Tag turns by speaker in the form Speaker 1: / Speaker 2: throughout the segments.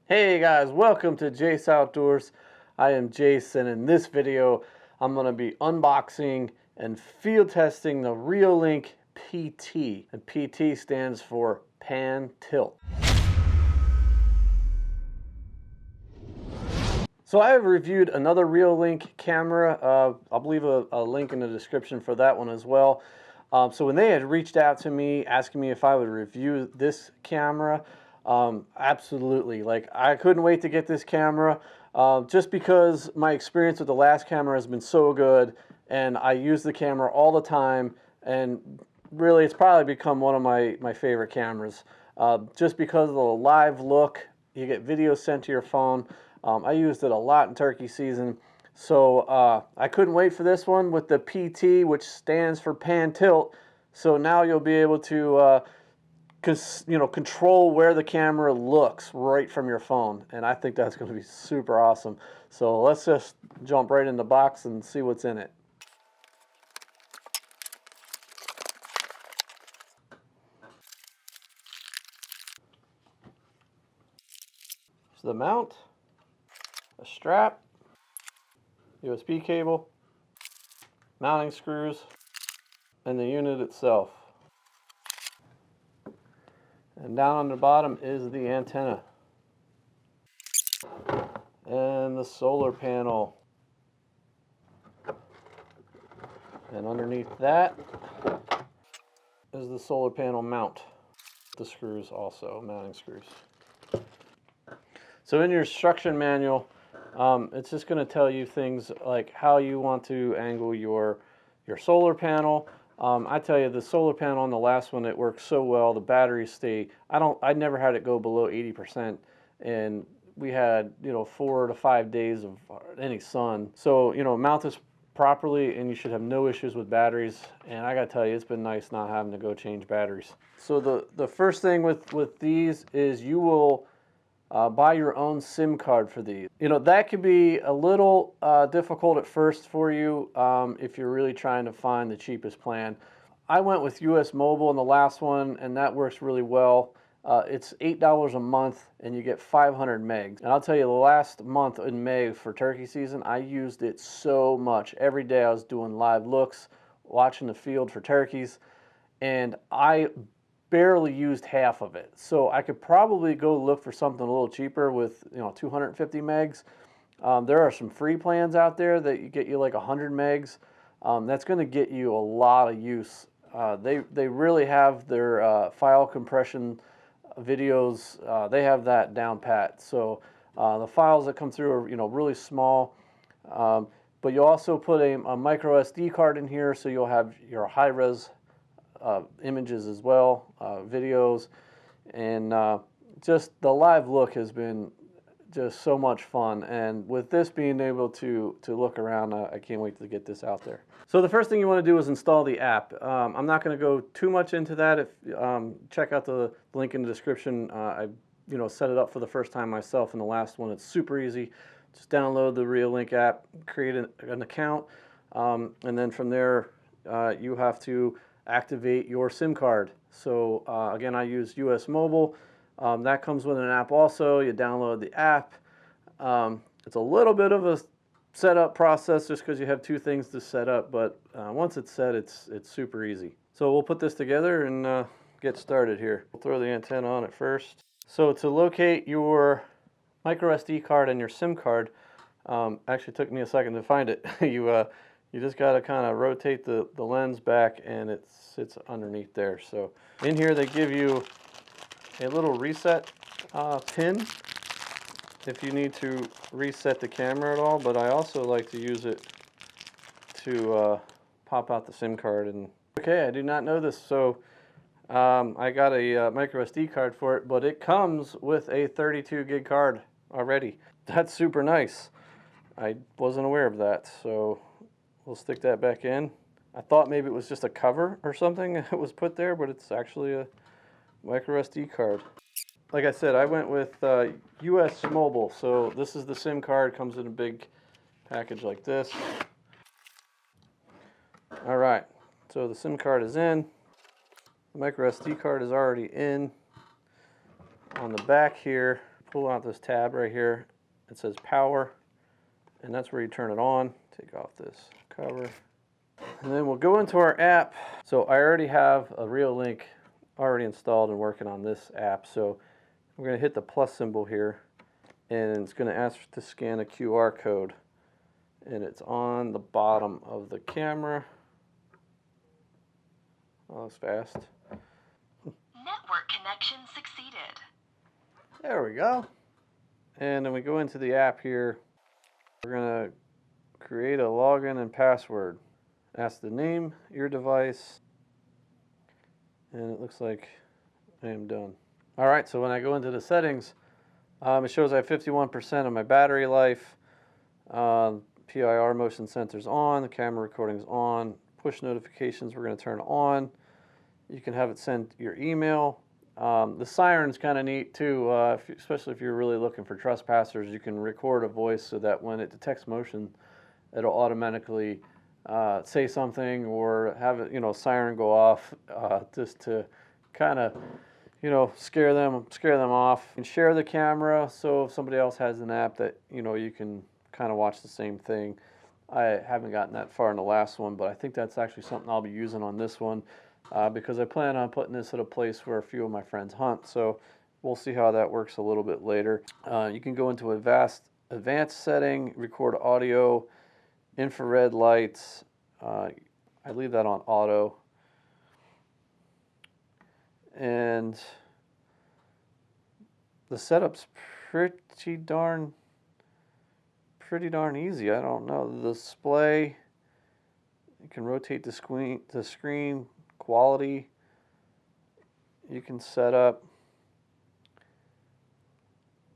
Speaker 1: Hey guys, welcome to Jase Outdoors. I am Jase, and in this video I'm going to be unboxing and field testing the ReoLink Ptz, and Ptz stands for Pan Tilt. So I have reviewed another ReoLink camera. I'll leave a link in the description for that one as well. So when they had reached out to me asking me if I would review this camera, absolutely. Like, I couldn't wait to get this camera just because my experience with the last camera has been so good, and I use the camera all the time, and really it's probably become one of my favorite cameras just because of the live look. You get video sent to your phone. I used it a lot in turkey season, so I couldn't wait for this one with the PT, which stands for Pan Tilt. So now you'll be able to control where the camera looks right from your phone, and I think that's going to be super awesome. So let's just jump right in the box and see what's in it. So the mount, a strap, USB cable, mounting screws, and the unit itself. And down on the bottom is the antenna and the solar panel. And underneath that is the solar panel mount. The screws also, mounting screws. So in your instruction manual, it's just going to tell you things like how you want to angle your solar panel. I tell you, the solar panel on the last one, it works so well. The batteries stay. I never had it go below 80%, and we had 4 to 5 days of any sun. So mount this properly, and you should have no issues with batteries. And I gotta tell you, it's been nice not having to go change batteries. So the first thing with these is you will buy your own SIM card for these. That could be a little difficult at first for you if you're really trying to find the cheapest plan. I went with US Mobile in the last one, and that works really well. It's $8 a month, and you get 500 megs. And I'll tell you, the last month in May for turkey season, I used it so much. Every day I was doing live looks, watching the field for turkeys, and I barely used half of it. So I could probably go look for something a little cheaper with 250 megs. There are some free plans out there that get you like 100 megs. That's going to get you a lot of use. They really have their file compression videos. They have that down pat. So the files that come through are really small. But you also put a micro SD card in here, so you'll have your high-res images as well, videos, and just the live look has been just so much fun. And with this being able to look around, I can't wait to get this out there. So the first thing you want to do is install the app. I'm not going to go too much into that. If check out the link in the description. I set it up for the first time myself in the last one. It's super easy. Just download the ReoLink app, create an account, and then from there you have to activate your SIM card. So again, I use US Mobile. That comes with an app also. You download the app. It's a little bit of a setup process just because you have two things to set up, but once it's set, it's super easy. So we'll put this together and get started here. We'll throw the antenna on it first. So to locate your micro SD card and your SIM card, actually took me a second to find it. You just got to kind of rotate the lens back, and it sits underneath there. So in here they give you a little reset pin if you need to reset the camera at all, but I also like to use it to pop out the SIM card. And okay, I did not know this, so I got a micro SD card for it, but it comes with a 32 gig card already. That's super nice. I wasn't aware of that, so we'll stick that back in. I thought maybe it was just a cover or something that was put there, but it's actually a micro SD card. Like I said, I went with US Mobile, so this is the SIM card. Comes in a big package like this. All right, so the SIM card is in. The micro SD card is already in. On the back here, pull out this tab right here. It says power, and that's where you turn it on. Take off this cover. And then we'll go into our app. So I already have a ReoLink already installed and working on this app. So we're going to hit the plus symbol here, and it's going to ask to scan a QR code. And it's on the bottom of the camera. Oh, that's fast.
Speaker 2: Network connection succeeded.
Speaker 1: There we go. And then we go into the app here. We're going to create a login and password. Ask the name, your device, and it looks like I am done. All right, so when I go into the settings, it shows I have 51% of my battery life. PIR motion sensor's on, the camera recording's on, push notifications we're going to turn on. You can have it send your email. The siren's kind of neat too, especially if you're really looking for trespassers. You can record a voice so that when it detects motion, it'll automatically say something or have it, siren go off just to kind of, scare them off. And share the camera, so if somebody else has an app that you can kind of watch the same thing. I haven't gotten that far in the last one, but I think that's actually something I'll be using on this one because I plan on putting this at a place where a few of my friends hunt. So we'll see how that works a little bit later. You can go into advanced setting, record audio, infrared lights. I leave that on auto. And the setup's pretty darn easy. I don't know. The display, you can rotate the screen quality. You can set up.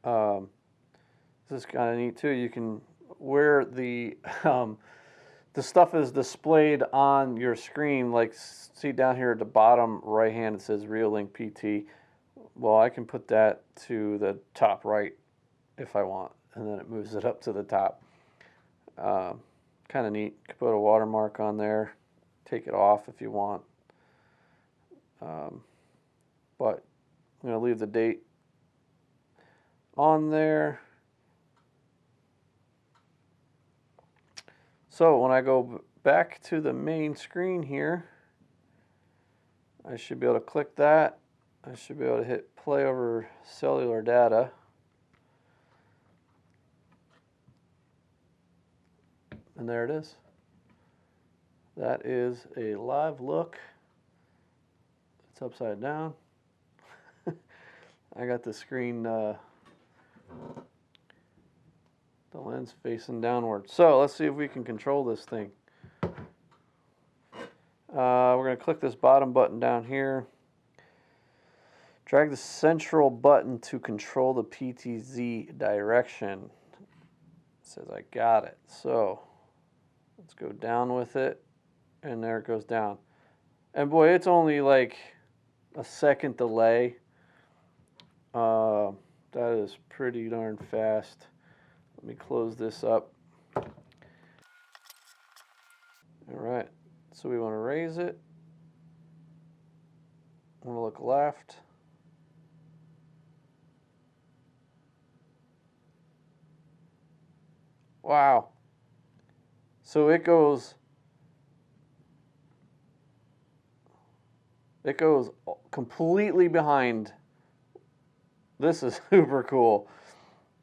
Speaker 1: This is kind of neat too. You can where the stuff is displayed on your screen, like see down here at the bottom right hand, it says ReoLink PT. Well, I can put that to the top right if I want, and then it moves it up to the top. Kind of neat. You can put a watermark on there, take it off if you want. But I'm going to leave the date on there. So when I go back to the main screen here, I should be able to click that. I should be able to hit play over cellular data. And there it is. That is a live look. It's upside down. I got the screen, the lens facing downward. So let's see if we can control this thing. We're going to click this bottom button down here. Drag the central button to control the PTZ direction. It says I got it. So let's go down with it. And there it goes down. And boy, it's only like a second delay. That is pretty darn fast. Let me close this up. All right, so we want to raise it. I want to look left. Wow. So it goes completely behind. This is super cool.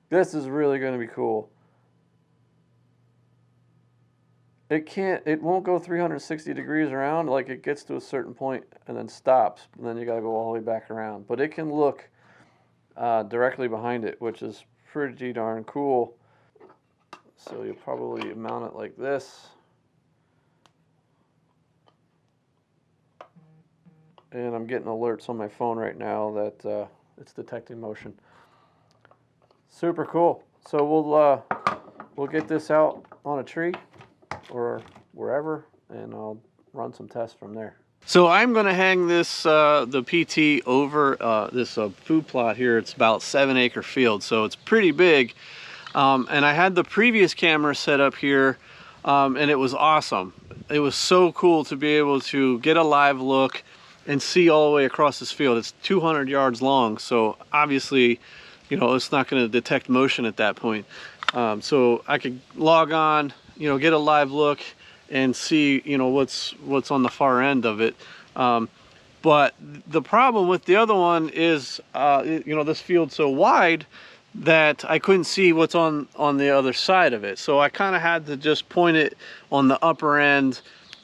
Speaker 1: This is really going to be cool. It won't go 360 degrees around. Like, it gets to a certain point and then stops, and then you got to go all the way back around. But it can look directly behind it, which is pretty darn cool. So you'll probably mount it like this. And I'm getting alerts on my phone right now that it's detecting motion. Super cool. So we'll get this out on a tree or wherever, and I'll run some tests from there. So I'm going to hang this the PT over this food plot here. It's about 7-acre field, so it's pretty big. And I had the previous camera set up here, and it was awesome. It was so cool to be able to get a live look and see all the way across this field. It's 200 yards long, so obviously, you know, it's not going to detect motion at that point. So I could log on, you know, get a live look and see, you know, what's on the far end of it. But the problem with the other one is, you know, this field's so wide that I couldn't see what's on the other side of it. So I kind of had to just point it on the upper end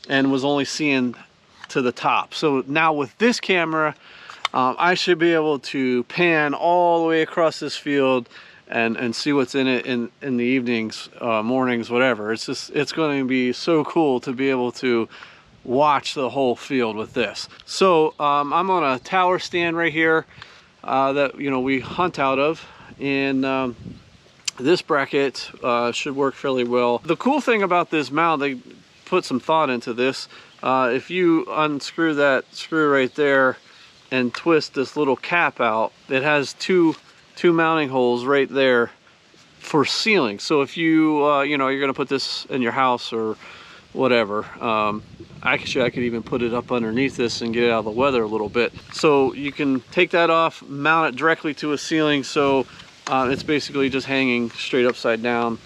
Speaker 1: and was only seeing to the top. So now with this camera, I should be able to pan all the way across this field and see what's in it in the evenings, mornings, whatever. It's going to be so cool to be able to watch the whole field with this. So I'm on a tower stand right here that, you know, we hunt out of, and this bracket should work fairly well. The cool thing about this mount, they put some thought into this. If you unscrew that screw right there and twist this little cap out, it has two mounting holes right there for sealing. So if you you know, you're gonna put this in your house or whatever, actually I could even put it up underneath this and get it out of the weather a little bit. So you can take that off, mount it directly to a ceiling, so it's basically just hanging straight upside down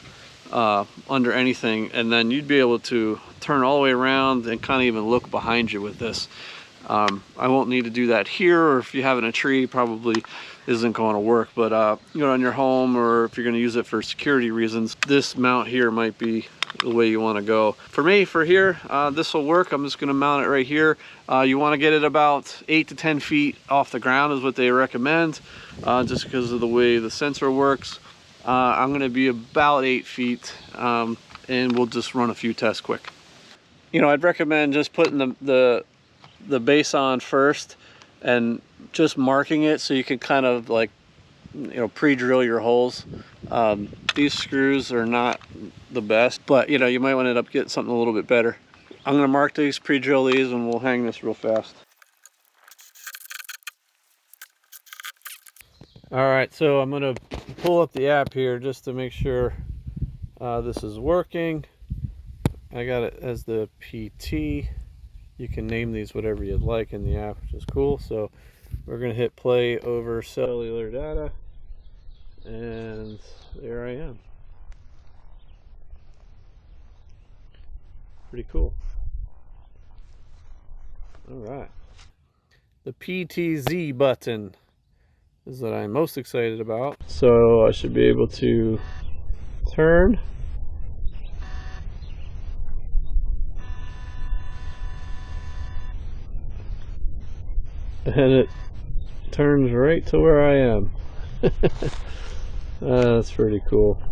Speaker 1: under anything, and then you'd be able to turn all the way around and kind of even look behind you with this. I won't need to do that here, or if you have it in a tree, probably isn't going to work, but you know, in your home, or if you're going to use it for security reasons, this mount here might be the way you want to go. For me, for here, this will work. I'm just going to mount it right here. You want to get it about 8 to 10 feet off the ground is what they recommend, just because of the way the sensor works. I'm going to be about 8 feet, and we'll just run a few tests quick. You know, I'd recommend just putting the base on first and just marking it so you can kind of, like, you know, pre-drill your holes. These screws are not the best, but you know, you might want to end up getting something a little bit better. I'm going to mark these, pre-drill these, and we'll hang this real fast. All right, so I'm going to pull up the app here just to make sure this is working. I got it as the PT. You can name these whatever you'd like in the app, which is cool. So we're going to hit play over cellular data, and there I am. Pretty cool. All right. The Ptz button is what I'm most excited about. So I should be able to turn. And it turns right to where I am. That's pretty cool.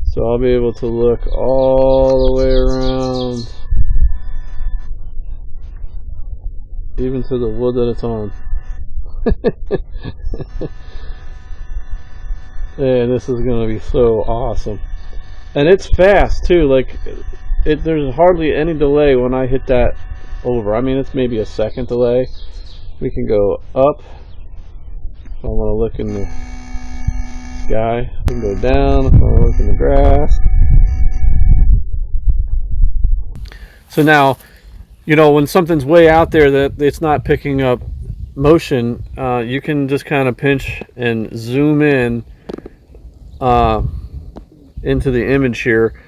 Speaker 1: So I'll be able to look all the way around, even to the wood that it's on. And this is going to be so awesome. And it's fast too. Like, there's hardly any delay when I hit that over. I mean, it's maybe a second delay. We can go up if I want to look in the sky. We can go down if I want to look in the grass. So now, you know, when something's way out there that it's not picking up motion, you can just kind of pinch and zoom in into the image here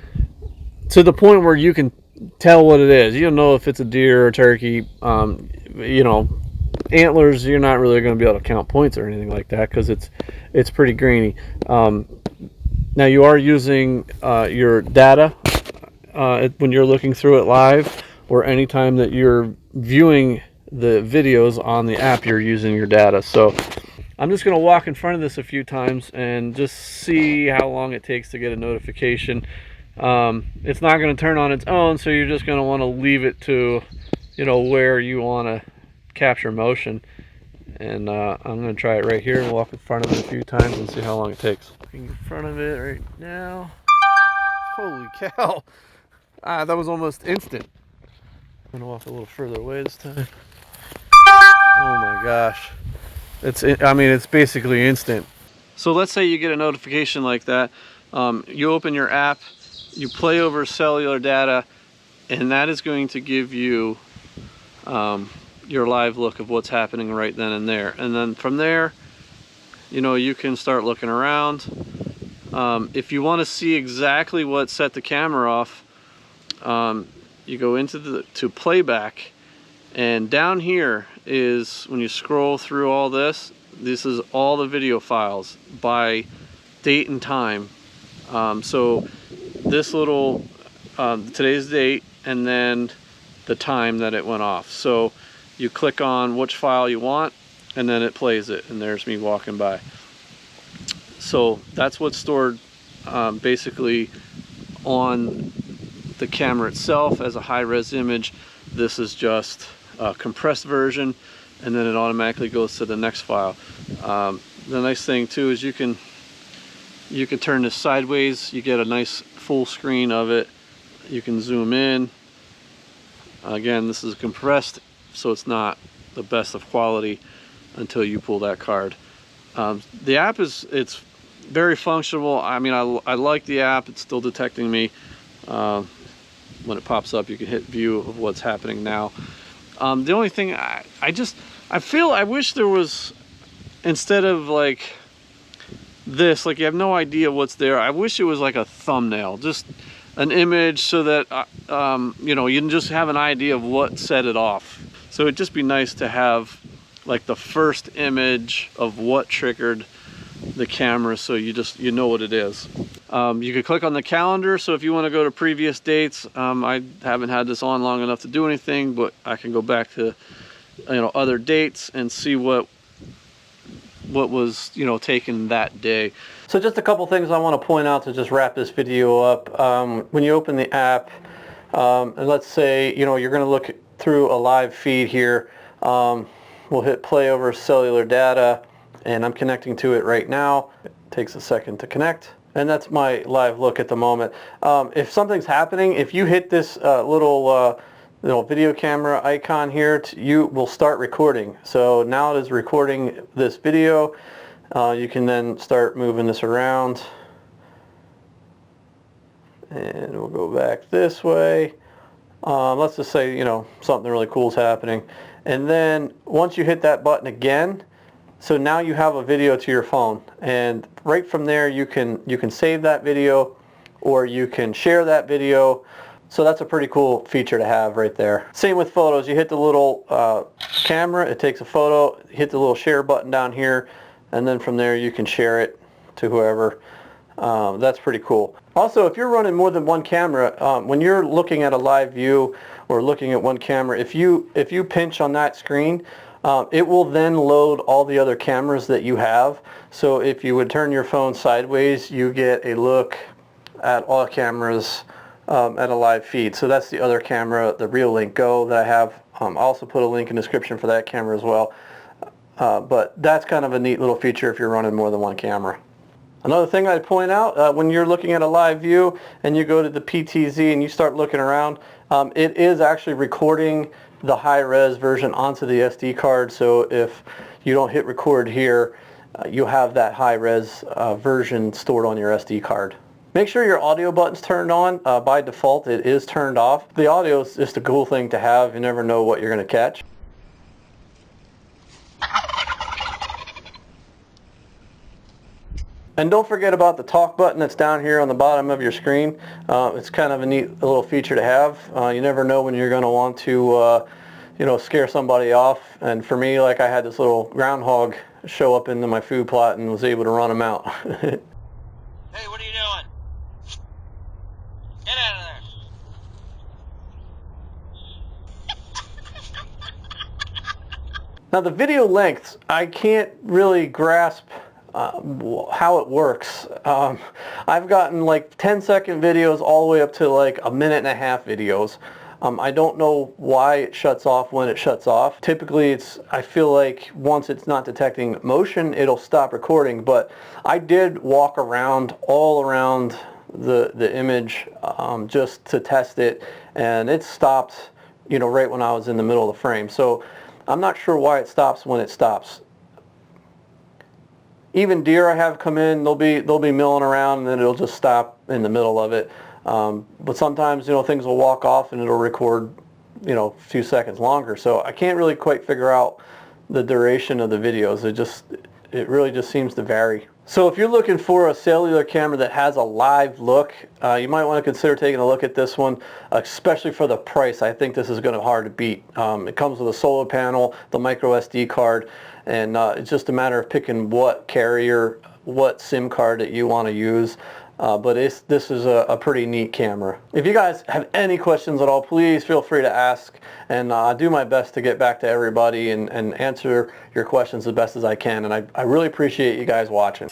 Speaker 1: to the point where you can tell what it is. You don't know if it's a deer or a turkey. You know, antlers, you're not really going to be able to count points or anything like that because it's pretty grainy. Now you are using your data when you're looking through it live, or anytime that you're viewing the videos on the app, you're using your data. So I'm just going to walk in front of this a few times and just see how long it takes to get a notification. It's not going to turn on its own, so you're just going to want to leave it to, you know, where you want to capture motion. And I'm going to try it right here and walk in front of it a few times and see how long it takes. In front of it right now. Holy cow! That was almost instant. I'm going to walk a little further away this time. Oh my gosh. I mean, it's basically instant. So let's say you get a notification like that. You open your app, you play over cellular data, and that is going to give you your live look of what's happening right then and there. And then from there, you know, you can start looking around. If you want to see exactly what set the camera off, you go into to playback, and down here is, when you scroll through all this, this is all the video files by date and time. So this little, today's date, and then the time that it went off. So you click on which file you want, and then it plays it, and there's me walking by. So that's what's stored basically on the camera itself as a high-res image. This is just a compressed version, and then it automatically goes to the next file. The nice thing too is you can turn this sideways. You get a nice full screen of it. You can zoom in. Again, this is compressed, so it's not the best of quality until you pull that card. The app it's very functional. I mean, I like the app. It's still detecting me. When it pops up, you can hit view of what's happening now. The only thing I wish there was, instead of like this, like you have no idea what's there, I wish it was like a thumbnail, just an image, so that you know, you can just have an idea of what set it off. So it'd just be nice to have like the first image of what triggered the camera, so you know what it is. You could click on the calendar, so if you want to go to previous dates, I haven't had this on long enough to do anything, but I can go back to, you know, other dates and see what was, you know, taken that day. So just a couple things I want to point out to just wrap this video up. When you open the app, and let's say, you know, you're going to look through a live feed here, we'll hit play over cellular data, and I'm connecting to it right now. It takes a second to connect, and that's my live look at the moment. If something's happening, if you hit this little video camera icon here, you will start recording. So now it is recording this video. You can then start moving this around, and we'll go back this way. Let's just say, you know, something really cool is happening, and then once you hit that button again, so now you have a video to your phone, and right from there you can save that video, or you can share that video. So that's a pretty cool feature to have right there. Same with photos. You hit the little camera, it takes a photo, hit the little share button down here, and then from there you can share it to whoever. That's pretty cool. Also, if you're running more than one camera, when you're looking at a live view or looking at one camera, if you pinch on that screen, it will then load all the other cameras that you have. So if you would turn your phone sideways, you get a look at all cameras at a live feed. So that's the other camera, the ReoLink Go, that I have. I'll also put a link in the description for that camera as well. But that's kind of a neat little feature if you're running more than one camera. Another thing I'd point out, when you're looking at a live view and you go to the PTZ and you start looking around, it is actually recording the high-res version onto the SD card. So if you don't hit record here, you'll have that high-res version stored on your SD card. Make sure your audio button's turned on. By default, it is turned off. The audio is just a cool thing to have. You never know what you're going to catch. And don't forget about the talk button that's down here on the bottom of your screen. It's kind of a neat little feature to have. You never know when you're going to want to you know, scare somebody off. And for me, like, I had this little groundhog show up into my food plot and was able to run him out.
Speaker 3: Hey, what are you doing? Get out of there.
Speaker 1: Now the video lengths, I can't really grasp how it works. I've gotten like 10-second videos all the way up to like a minute-and-a-half videos. I don't know why it shuts off when it shuts off. Typically I feel like once it's not detecting motion, it'll stop recording, but I did walk around all around the image just to test it, and it stopped, you know, right when I was in the middle of the frame. So I'm not sure why it stops when it stops. Even deer I have come in, they'll be milling around and then it'll just stop in the middle of it. But sometimes, you know, things will walk off and it'll record, you know, a few seconds longer. So I can't really quite figure out the duration of the videos. it really just seems to vary. So if you're looking for a cellular camera that has a live look, you might want to consider taking a look at this one, especially for the price. I think this is going to be hard to beat. It comes with a solar panel, the micro SD card, and it's just a matter of picking what carrier, what SIM card that you want to use. But this is a pretty neat camera. If you guys have any questions at all, please feel free to ask, and I'll do my best to get back to everybody and answer your questions as best as I can. And I really appreciate you guys watching.